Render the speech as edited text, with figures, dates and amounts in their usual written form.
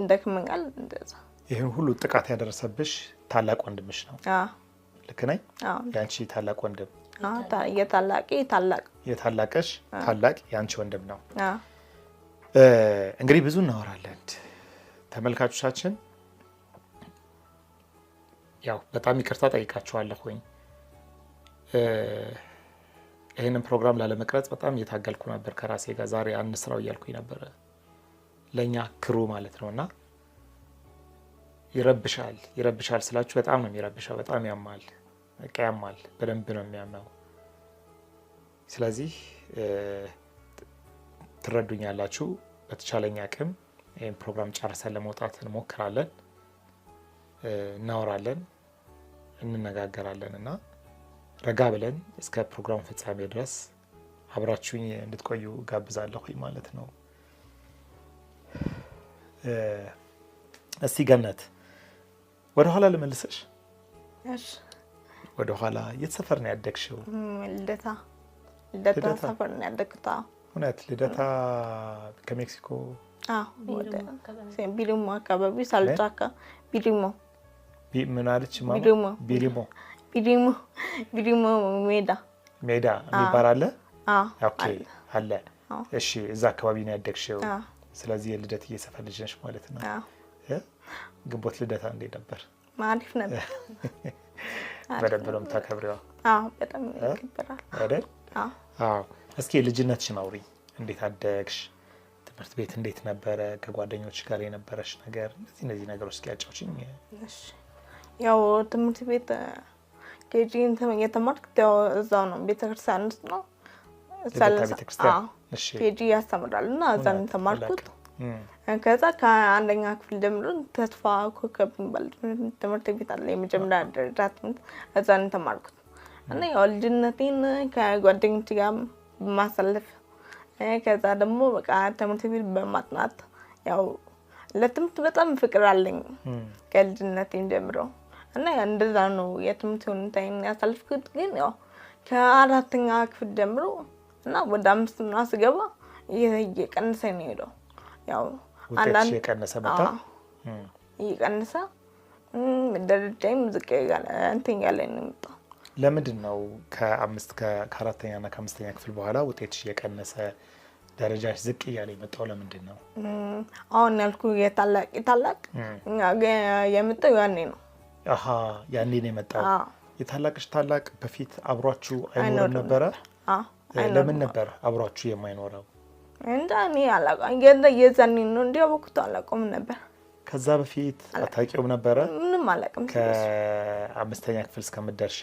እንደከመኛል እንደዛ ይሄን ሁሉ ጥቃት ያደረሰብሽ ታላቅ ወንድምሽ ነው? ልክ ነኝ? ያንቺ ታላቅ ወንድም? የታላቅሽ ታላቅ ያንቺ ወንድም ነው። እንግዲህ ብዙ እናወራለን ተመልካቾቻችን። ያው በጣም ይቅርታ ጠይቃችኋለሁኝ። ይሄንን ፕሮግራም ላለመቅረጽ በጣም እየታገልኩ ነበር ከራሴ ጋር። ዛሬ አንስራው እያልኩኝ ነበር ለኛ ክሩ ማለት ነውና ይረብሻል ስላችሁ በጣም ነው የሚረብሻው። በጣም ያማል፣ ያማል፣ በደንብ ነው የሚያመው። ስለዚህ ትረዱኛላችሁ። በተቻለኛ አቅም ይሄን ፕሮግራም ጨርሰን ለመውጣት እንሞክራለን፣ እናወራለን፣ እንነጋገራለን እና ረጋ ብለን እስከ ፕሮግራም ፍጻሜ ድረስ አብራችሁኝ እንድትቆዩ ጋብዛለሁ ማለት ነው። እስቲ ገነት ወደ ኋላ ልመልስሽ። እሺ፣ ወደ ኋላ የት ሰፈር ነው ያደግሽው? ልደታ ሰፈር ነው ያደግኩት። እውነት? ልደታ ከሜክሲኮ? ቢሊሞ አካባቢ ሳልጫካ። ቢሊሞ ምን አለች ማማ? ቢሊሞ ሜዳ የሚባል አለ? ኦኬ፣ አለ። እሺ፣ እዛ አካባቢ ነው ያደግሽው። ስለዚህ የልደት እየሰፈር ልጅ ነሽ ማለት ነው። ግንቦት ልደታ እንዴት ነበር? አሪፍ ነበር። በደንብ ነው የምታከብሪው? በጣም ይከበራል አይደል? እስኪ ልጅነትሽን አውሪኝ። እንዴት አደግሽ? ትምህርት ቤት እንዴት ነበረ? ከጓደኞች ጋር የነበረሽ ነገር፣ እነዚህ ነገሮች እስኪ ያጫውቺኝ። ያው ትምህርት ቤት ኬጂ የተማርኩት ያው እዛው ነው፣ ቤተክርስቲያን ውስጥ ነው። ኬጂ ያስተምራል እና እዛ ነው የተማርኩት። ከዛ ከአንደኛ ክፍል ጀምሮ ተስፋ ኮከብ የሚባል ትምህርት ቤት አለ፣ የመጀመሪያ ደረጃ ትምህርት፣ እዛ ነው የተማርኩት እና ያው ልጅነቴን ከጓደኞቼ ጋር በማሳለፍ ከዛ ደግሞ በቃ ትምህርት ቤት በማጥናት ያው ለትምህርት በጣም ፍቅር አለኝ ከልጅነቴን ጀምሮ እና እንደዛ ነው የትምህርት ሁኔታዬን ያሳልፍኩት። ግን ያው ከአራተኛ ክፍል ጀምሮ እና ወደ 5 ምናምን ስገባ እየቀነሰ ነው ሄደው። ያው አንዳንድ እየቀነሰ መጣ፣ እየቀነሰ ደረጃዬም ዝቅ ያለ እንትን ያለ ነው የመጣው። ለምንድን ነው ከአራተኛ እና ከአምስተኛ ክፍል በኋላ ውጤትሽ እየቀነሰ ደረጃሽ ዝቅ እያለ የመጣው? ለምንድን ነው? አሁን ያልኩ የታላቅ የመጣው ያኔ ነው። ያኔ ነው የመጣው። የታላቅሽ ታላቅ በፊት አብሯችሁ አይኖርም ነበረ? ለምን ነበር አብሯችሁ የማይኖረው? እንዴ እኔ አላውቅም። የዛኔ ነው እንዲያውቁት አላውቅም ነበር። ከዛ በፊት አታውቂውም ነበረ? ምንም አላውቅም። ከአምስተኛ ክፍል እስከምትደርሺ